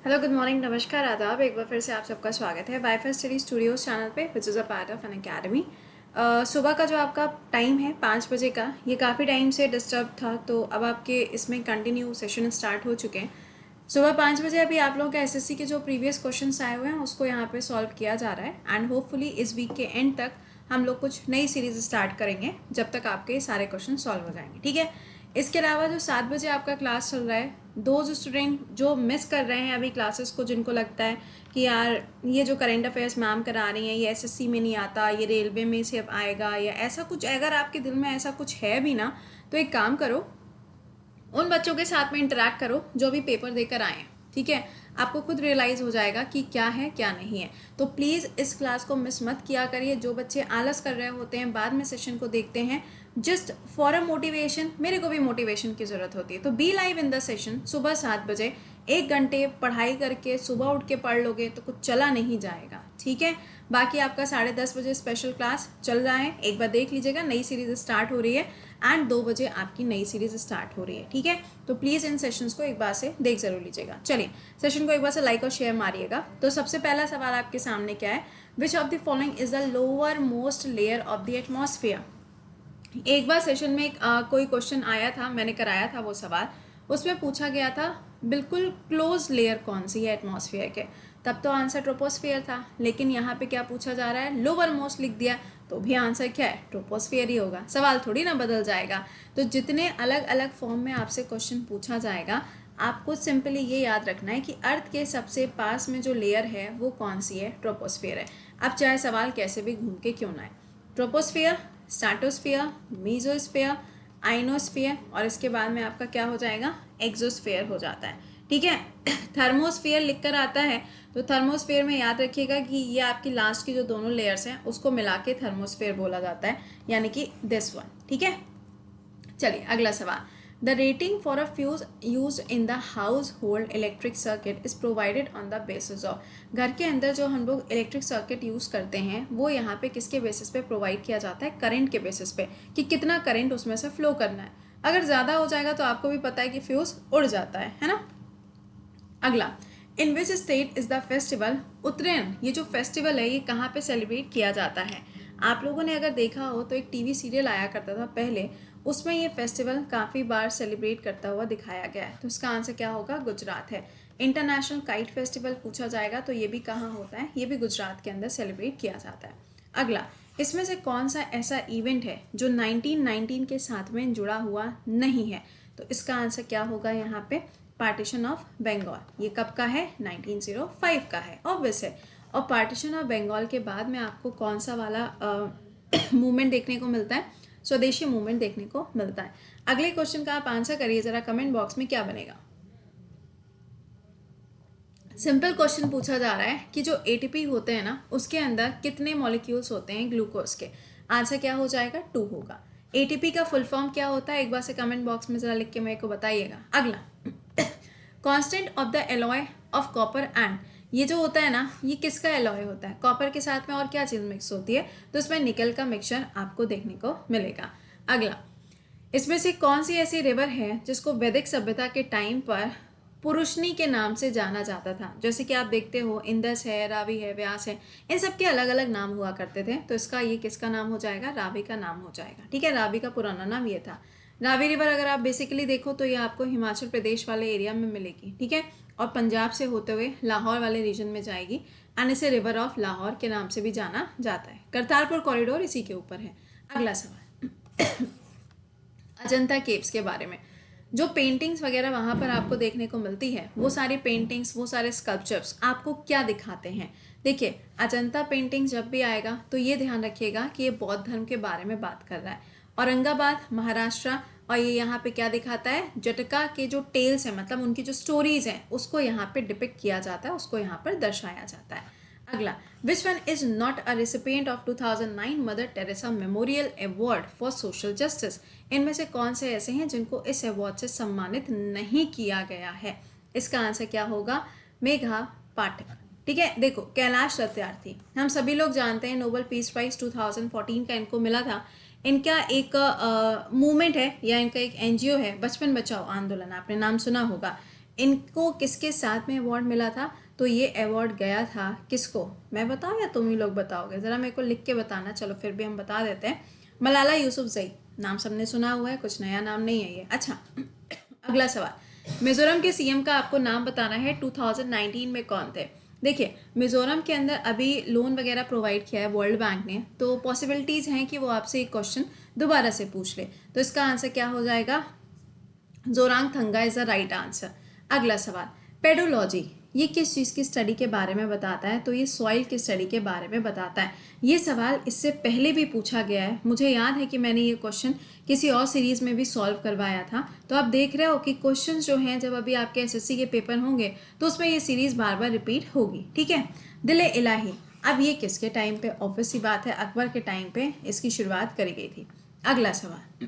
Hello, good morning, नमस्कार, आदाब। एक बार फिर से आप सबका स्वागत है वाईफाई स्टडी स्टूडियोज चैनल पे, which is a part of Unacademy. सुबह का जो आपका टाइम है 5 बजे का, ये काफ़ी टाइम से डिस्टर्ब था, तो अब आपके इसमें कंटिन्यू सेशन स्टार्ट हो चुके हैं। सुबह 5 बजे अभी आप लोगों के एसएससी के जो प्रीवियस क्वेश्चंस आए हुए हैं उसको यहाँ पे सॉल्व किया जा रहा है, एंड होपफुली इस वीक के एंड तक हम लोग कुछ नई सीरीज स्टार्ट करेंगे जब तक आपके सारे क्वेश्चन सॉल्व हो जाएंगे। ठीक है। इसके अलावा जो 7 बजे आपका क्लास चल रहा है, दो जो स्टूडेंट जो मिस कर रहे हैं अभी क्लासेस को, जिनको लगता है कि यार ये जो करंट अफेयर्स मैम करा रही हैं ये एसएससी में नहीं आता, ये रेलवे में से आएगा या ऐसा कुछ, अगर आपके दिल में ऐसा कुछ है भी ना, तो एक काम करो, उन बच्चों के साथ में इंटरेक्ट करो जो भी पेपर देकर आए हैं। ठीक है। आपको खुद रियलाइज़ हो जाएगा कि क्या है क्या नहीं है। तो प्लीज़ इस क्लास को मिस मत किया करिए। जो बच्चे आलस कर रहे होते हैं, बाद में सेशन को देखते हैं जस्ट फॉर अ मोटिवेशन, मेरे को भी मोटिवेशन की ज़रूरत होती है, तो be live in the session सुबह 7 बजे। 1 घंटे पढ़ाई करके सुबह उठ के पढ़ लोगे तो कुछ चला नहीं जाएगा। ठीक है। बाकी आपका 10:30 बजे स्पेशल क्लास चल रहा है, एक बार देख लीजिएगा। नई सीरीज स्टार्ट हो रही है एंड 2 बजे आपकी नई सीरीज स्टार्ट हो रही है। ठीक है। तो प्लीज़ इन सेशंस को एक बार से देख जरूर लीजिएगा। चलिए, सेशन को एक बार से लाइक और शेयर मारिएगा। तो सबसे पहला सवाल आपके सामने क्या है, which of the following is the lower most layer of the atmosphere. एक बार सेशन में कोई क्वेश्चन आया था, मैंने कराया था वो सवाल, उसमें पूछा गया था बिल्कुल क्लोज लेयर कौन सी है एटमॉस्फेयर के, तब तो आंसर ट्रोपोस्फियर था। लेकिन यहाँ पे क्या पूछा जा रहा है, लोअर मोस्ट लिख दिया, तो भी आंसर क्या है, ट्रोपोस्फियर ही होगा। सवाल थोड़ी ना बदल जाएगा। तो जितने अलग अलग फॉर्म में आपसे क्वेश्चन पूछा जाएगा, आपको सिंपली ये याद रखना है कि अर्थ के सबसे पास में जो लेयर है वो कौन सी है, ट्रोपोस्फियर है। अब चाहे सवाल कैसे भी घूम के क्यों ना आए, ट्रोपोस्फियर, स्ट्रैटोस्फियर, मीजोस्फियर, आइनोस्फियर, और इसके बाद में आपका क्या हो जाएगा, एक्सोस्फियर हो जाता है। ठीक है। थर्मोस्फियर लिखकर आता है, तो थर्मोस्फियर में याद रखिएगा कि ये आपकी लास्ट की जो दोनों लेयर्स हैं उसको मिला के थर्मोस्फियर बोला जाता है, यानी कि दिस वन। ठीक है। चलिए अगला सवाल, the rating for a fuse use in the house hold electric circuit is provided on the basis of. घर के अंदर जो हम लोग इलेक्ट्रिक सर्किट यूज करते हैं वो यहाँ पे किसके बेसिस पे प्रोवाइड किया जाता है, करंट के बेसिस पे, कि कितना करंट उसमें से फ्लो करना है। अगर ज़्यादा हो जाएगा तो आपको भी पता है कि फ्यूज उड़ जाता है ना। अगला, in which state is the festival, Uttarayan ये जो फेस्टिवल है ये कहाँ पे सेलिब्रेट किया जाता है। आप लोगों ने अगर देखा हो तो एक टीवी सीरियल आया करता था पहले, उसमें ये फेस्टिवल काफ़ी बार सेलिब्रेट करता हुआ दिखाया गया है। तो इसका आंसर क्या होगा, गुजरात है। इंटरनेशनल काइट फेस्टिवल पूछा जाएगा तो ये भी कहाँ होता है, ये भी गुजरात के अंदर सेलिब्रेट किया जाता है। अगला, इसमें से कौन सा ऐसा इवेंट है जो 1919 के साथ में जुड़ा हुआ नहीं है। तो इसका आंसर क्या होगा यहाँ पे, पार्टीशन ऑफ बंगाल। ये कब का है, 1905 का है, ऑब्वियस है। और पार्टीशन ऑफ बंगाल के बाद में आपको कौन सा वाला मूवमेंट देखने को मिलता है, स्वदेशी मूवमेंट देखने को मिलता है। अगले क्वेश्चन का आप आंसर करिए जरा कमेंट बॉक्स में, क्या बनेगा। सिंपल क्वेश्चन पूछा जा रहा है कि जो एटीपी होते हैं ना उसके अंदर कितने मॉलिक्यूल्स होते हैं ग्लूकोज के। आंसर क्या हो जाएगा, 2 होगा। एटीपी का फुल फॉर्म क्या होता है, एक बार से कमेंट बॉक्स में जरा लिख के मेरे को बताइएगा। अगला, constant of the alloy of copper and, ये जो होता है ना ये किसका एलॉय होता है, कॉपर के साथ में और क्या चीज़ मिक्स होती है, तो इसमें निकल का मिक्सचर आपको देखने को मिलेगा। अगला, इसमें से कौन सी ऐसी रिवर है जिसको वैदिक सभ्यता के टाइम पर पुरुषनी के नाम से जाना जाता था। जैसे कि आप देखते हो इंदस है, रावी है, व्यास है, इन सब के अलग अलग नाम हुआ करते थे। तो इसका ये किसका नाम हो जाएगा, रावी का नाम हो जाएगा। ठीक है। रावी का पुराना नाम ये था। रावी रिवर अगर आप बेसिकली देखो तो ये आपको हिमाचल प्रदेश वाले एरिया में मिलेगी। ठीक है। और पंजाब से होते हुए लाहौर वाले रीजन में जाएगी, एंड इसे रिवर ऑफ लाहौर के नाम से भी जाना जाता है। करतारपुर कॉरिडोर इसी के ऊपर है। अगला सवाल, अजंता केव्स के बारे में। जो पेंटिंग्स वगैरह वहाँ पर आपको देखने को मिलती है, वो सारी पेंटिंग्स, वो सारे स्कल्पचर्स आपको क्या दिखाते हैं। देखिए, अजंता पेंटिंग्स जब भी आएगा तो ये ध्यान रखिएगा कि ये बौद्ध धर्म के बारे में बात कर रहा है। औरंगाबाद, महाराष्ट्र, और ये यहाँ पे क्या दिखाता है, जटका के जो टेल्स हैं, मतलब उनकी जो स्टोरीज हैं उसको यहाँ पे डिपिक्ट किया जाता है, उसको यहाँ पर दर्शाया जाता है। अगला, which one is not a recipient of 2009 mother Teresa memorial award for social justice. इनमें से कौन से ऐसे हैं जिनको इस अवार्ड से सम्मानित नहीं किया गया है। इसका आंसर क्या होगा, मेघा पाठक। ठीक है। देखो, कैलाश सत्यार्थी हम सभी लोग जानते हैं, नोबेल पीस प्राइज 2014 का इनको मिला था। इनका एक मूवमेंट है या इनका एक एनजीओ है, बचपन बचाओ आंदोलन, आपने नाम सुना होगा। इनको किसके साथ में अवार्ड मिला था? तो ये अवार्ड गया था किसको? मैं बताऊँ या तुम ही लोग बताओगे? ज़रा मेरे को लिख के बताना। चलो फिर भी हम बता देते हैं। मलाला यूसुफजई, नाम सबने सुना हुआ है, कुछ नया नाम नहीं है ये। अच्छा अगला सवाल, मिजोरम के सीएम का आपको नाम बताना है 2019 में कौन थे? देखिए मिजोरम के अंदर अभी लोन वगैरह प्रोवाइड किया है वर्ल्ड बैंक ने, तो पॉसिबिलिटीज़ हैं कि वो आपसे एक क्वेश्चन दोबारा से पूछ ले। तो इसका आंसर क्या हो जाएगा? जोरांगथंगा इज द राइट आंसर। अगला सवाल, पेडोलॉजी ये किस चीज़ की स्टडी के बारे में बताता है? तो ये सॉइल की स्टडी के बारे में बताता है। ये सवाल इससे पहले भी पूछा गया है, मुझे याद है कि मैंने ये क्वेश्चन किसी और सीरीज़ में भी सॉल्व करवाया था। तो आप देख रहे हो कि क्वेश्चन जो हैं जब अभी आपके एसएससी के पेपर होंगे तो उसमें ये सीरीज़ बार बार रिपीट होगी। ठीक है, दिल इलाही, अब ये किसके टाइम पे? ऑब्वियस सी बात है अकबर के टाइम पे इसकी शुरुआत करी गई थी। अगला सवाल,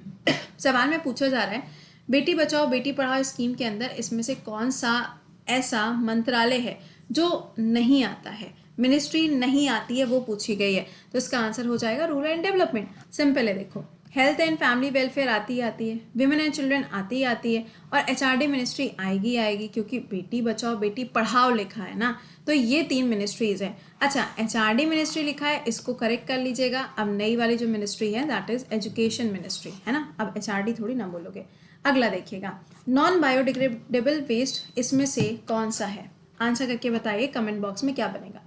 सवाल में पूछा जा रहा है बेटी बचाओ बेटी पढ़ाओ स्कीम के अंदर इसमें से कौन सा ऐसा मंत्रालय है जो नहीं आता है, मिनिस्ट्री नहीं आती है, वो पूछी गई है। तो इसका आंसर हो जाएगा रूरल एंड डेवलपमेंट। सिंपल है, देखो हेल्थ एंड फैमिली वेलफेयर आती है, विमेन एंड चिल्ड्रन आती है, और एचआरडी मिनिस्ट्री आएगी क्योंकि बेटी बचाओ बेटी पढ़ाओ लिखा है ना, तो ये 3 मिनिस्ट्रीज है। अच्छा एचआरडी मिनिस्ट्री लिखा है, इसको करेक्ट कर लीजिएगा। अब नई वाली जो मिनिस्ट्री है दैट इज एजुकेशन मिनिस्ट्री, है ना, अब एचआरडी थोड़ी ना बोलोगे। अगला देखिएगा, नॉन बायोडिग्रेडेबल वेस्ट इसमें से कौन सा है? आंसर करके बताइए कमेंट बॉक्स में क्या बनेगा।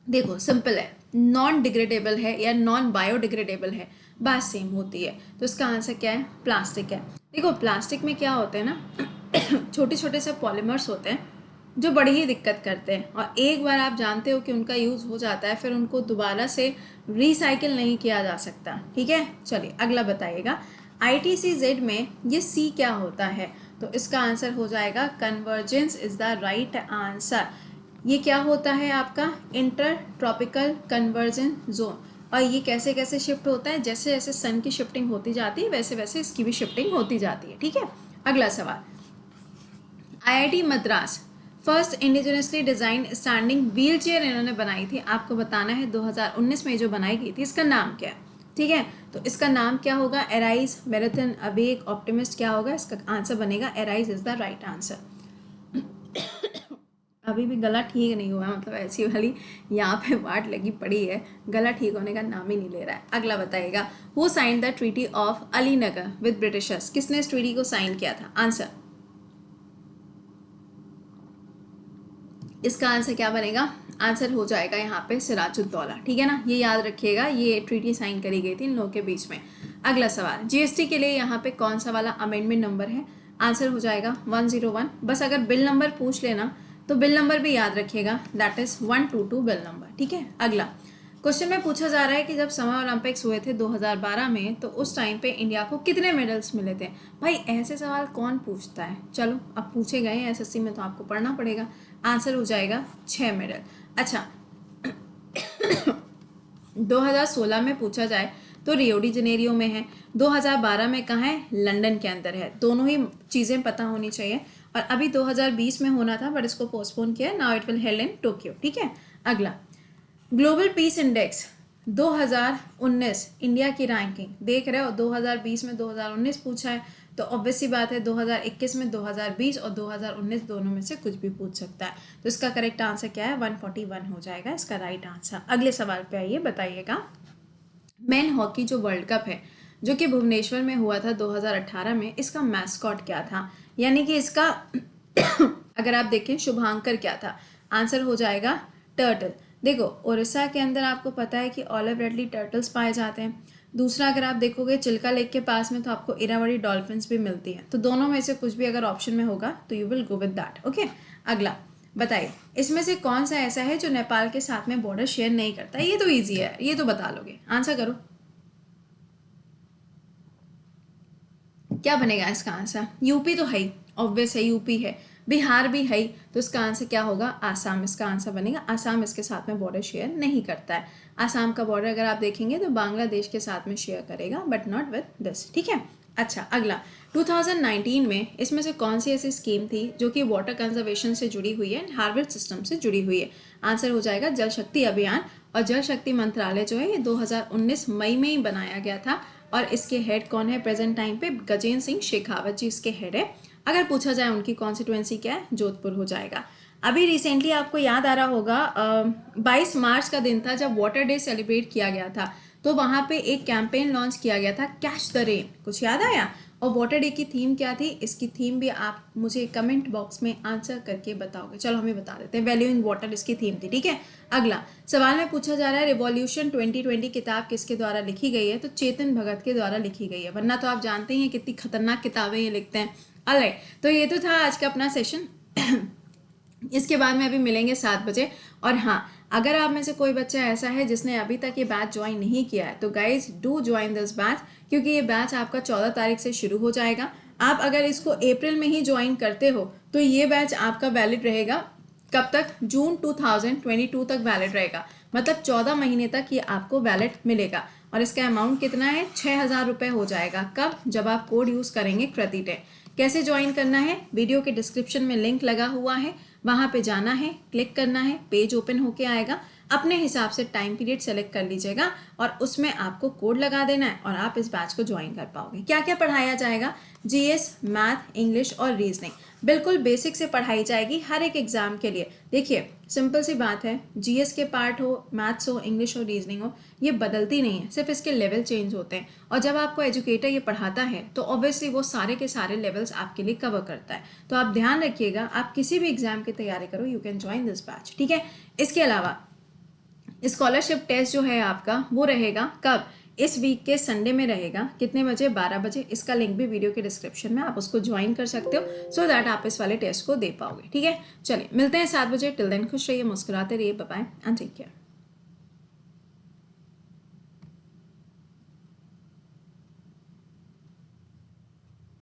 देखो सिंपल है, नॉन डिग्रेडेबल है या नॉन बायोडिग्रेडेबल है, बात सेम होती है। तो इसका आंसर क्या है? प्लास्टिक है। देखो प्लास्टिक में क्या होते हैं ना छोटे छोटे से पॉलीमर्स होते हैं जो बड़ी ही दिक्कत करते हैं, और एक बार आप जानते हो कि उनका यूज़ हो जाता है फिर उनको दोबारा से रिसाइकिल नहीं किया जा सकता। ठीक है, चलिए अगला बताइएगा, ITCZ में ये C क्या होता है? तो इसका आंसर हो जाएगा convergence is the right answer. ये क्या होता है आपका? Inter tropical conversion zone. और ये कैसे कैसे शिफ्ट होता है? जैसे जैसे सन की शिफ्टिंग होती जाती है वैसे वैसे इसकी भी शिफ्टिंग होती जाती है। ठीक है, अगला सवाल, IIT Madras first indigenously design standing wheel chair इन्होंने बनाई थी, आपको बताना है 2019 में जो बनाई गई थी इसका नाम क्या है? ठीक है, तो इसका नाम क्या होगा? एराइज, मैराथन, अवेक, ऑप्टिमिस्ट, क्या होगा? इसका आंसर बनेगा arise is the right answer. अभी भी गला ठीक नहीं हुआ, मतलब ऐसी वाली यहाँ पे वाट लगी पड़ी है, गला ठीक होने का नाम ही नहीं ले रहा है। अगला बताइएगा, who sign the treaty of Alinagar with Britishers, किसने इस ट्रीटी को साइन किया था? आंसर, इसका आंसर क्या बनेगा? आंसर हो जाएगा यहाँ पे सिराजुद्दौला। ठीक है ना, ये याद रखिएगा, ये ट्रीटी साइन करी गई थी इन लोगों के बीच में। अगला सवाल, जीएसटी के लिए यहाँ पे कौन सा वाला अमेंडमेंट नंबर है? आंसर हो जाएगा 101। बस अगर बिल नंबर पूछ लेना तो बिल नंबर भी याद रखिएगा, दैट इज 122 बिल नंबर। ठीक है, अगला क्वेश्चन में पूछा जा रहा है कि जब समर ओलंपिक्स हुए थे 2012 में तो उस टाइम पे इंडिया को कितने मेडल्स मिले थे? भाई ऐसे सवाल कौन पूछता है, चलो अब पूछे गए हैं एसएससी में तो आपको पढ़ना पड़ेगा। आंसर हो जाएगा 6 मेडल। अच्छा 2016 में पूछा जाए तो रियो डी जनेरियो में है, 2012 में कहाँ है? लंदन के अंदर है। दोनों ही चीज़ें पता होनी चाहिए। और अभी 2020 में होना था बट इसको पोस्टपोन किया, now it will held in Tokyo. ठीक है, अगला ग्लोबल पीस इंडेक्स 2019 इंडिया की रैंकिंग देख रहे हो, 2020 में 2019 पूछा है तो ऑब्वियस सी बात है 2021 में 2020 और 2019 दोनों में से कुछ भी पूछ सकता है। तो इसका करेक्ट आंसर क्या है? 141 हो जाएगा इसका राइट आंसर। अगले सवाल पे आइए, बताइएगा मेन हॉकी जो वर्ल्ड कप है जो कि भुवनेश्वर में हुआ था 2018 में, इसका मैस्कॉट क्या था? यानी कि इसका अगर आप देखें शुभांकर क्या था? आंसर हो जाएगा टर्टल। देखो उड़ीसा के अंदर आपको पता है कि ऑलिव रेडली टर्टल्स पाए जाते हैं। दूसरा अगर आप देखोगे चिल्का लेक के पास में तो आपको इरावदी डॉल्फिन्स भी मिलती हैं। तो दोनों में से कुछ भी अगर ऑप्शन में होगा तो you will go with that. Okay, अगला बताइए इसमें से कौन सा ऐसा है जो नेपाल के साथ में बॉर्डर शेयर नहीं करता? ये तो ईजी है, ये तो बता लोगे, आंसर करो क्या बनेगा इसका आंसर? यूपी तो है ही, ऑब्वियस है यूपी है, बिहार भी है, तो इसका आंसर क्या होगा? आसाम इसका आंसर बनेगा। आसाम इसके साथ में बॉर्डर शेयर नहीं करता है। आसाम का बॉर्डर अगर आप देखेंगे तो बांग्लादेश के साथ में शेयर करेगा बट नॉट विद दिस। ठीक है, अच्छा अगला 2019 में इसमें से कौन सी ऐसी स्कीम थी जो कि वाटर कंजर्वेशन से जुड़ी हुई है एंड हार्वेस्ट सिस्टम से जुड़ी हुई है? आंसर हो जाएगा जल शक्ति अभियान। और जल शक्ति मंत्रालय जो है ये 2019 मई में ही बनाया गया था और इसके हेड कौन है प्रेजेंट टाइम पे? गजेंद्र सिंह शेखावत जी इसके हेड है। अगर पूछा जाए उनकी कॉन्स्टिट्यूएंसी क्या है, जोधपुर हो जाएगा। अभी रिसेंटली आपको याद आ रहा होगा 22 मार्च का दिन था जब वाटर डे सेलिब्रेट किया गया था, तो वहाँ पे एक कैंपेन लॉन्च किया गया था, कैच द रेन। कुछ याद आया? और वाटर डे की थीम क्या थी? इसकी थीम भी आप मुझे कमेंट बॉक्स में आंसर करके बताओगे। चलो हमें बता देते हैं, वैल्यूइंग वाटर इसकी थीम थी। ठीक है, अगला सवाल में पूछा जा रहा है रिवॉल्यूशन 2020 किताब किसके द्वारा लिखी गई है? तो चेतन भगत के द्वारा लिखी गई है, वरना तो आप जानते ही हैं कितनी खतरनाक किताबें ये लिखते हैं। ऑलराइट, तो ये तो था आज का अपना सेशन। इसके बाद में अभी मिलेंगे 7 बजे। और हाँ, अगर आप में से कोई बच्चा ऐसा है जिसने अभी तक ये बैच ज्वाइन नहीं किया है तो guys do join this batch, क्योंकि ये बैच आपका 14 तारीख से शुरू हो जाएगा। आप अगर इसको अप्रैल में ही ज्वाइन करते हो तो ये बैच आपका वैलिड रहेगा कब तक? जून 2022 तक वैलिड रहेगा, मतलब 14 महीने तक ये आपको वैलिड मिलेगा। और इसका अमाउंट कितना है? 6,000 रुपये हो जाएगा। कब? जब आप कोड यूज़ करेंगे क्रेडिट। कैसे ज्वाइन करना है? वीडियो के डिस्क्रिप्शन में लिंक लगा हुआ है, वहाँ पे जाना है, क्लिक करना है, पेज ओपन होके आएगा। अपने हिसाब से टाइम पीरियड सेलेक्ट कर लीजिएगा और उसमें आपको कोड लगा देना है और आप इस बैच को ज्वाइन कर पाओगे। क्या क्या पढ़ाया जाएगा? जीएस, मैथ, इंग्लिश और रीजनिंग बिल्कुल बेसिक से पढ़ाई जाएगी हर एक एग्जाम के लिए। देखिए सिंपल सी बात है, जीएस के पार्ट हो, मैथ्स हो, इंग्लिश हो, रीजनिंग हो, ये बदलती नहीं है, सिर्फ इसके लेवल चेंज होते हैं। और जब आपको एजुकेटर ये पढ़ाता है तो ऑब्वियसली वो सारे के सारे लेवल्स आपके लिए कवर करता है। तो आप ध्यान रखिएगा, आप किसी भी एग्जाम की तैयारी करो, you can join this batch. ठीक है, इसके अलावा स्कॉलरशिप टेस्ट जो है आपका वो रहेगा कब? इस वीक के संडे में रहेगा। कितने बजे? 12 बजे। इसका लिंक भी वीडियो के डिस्क्रिप्शन में, आप उसको ज्वाइन कर सकते हो सो दैट आप इस वाले टेस्ट को दे पाओगे। ठीक है, चलिए मिलते हैं 7 बजे। टिल देन खुश रहिए, मुस्कुराते रहिए, bye bye and take care.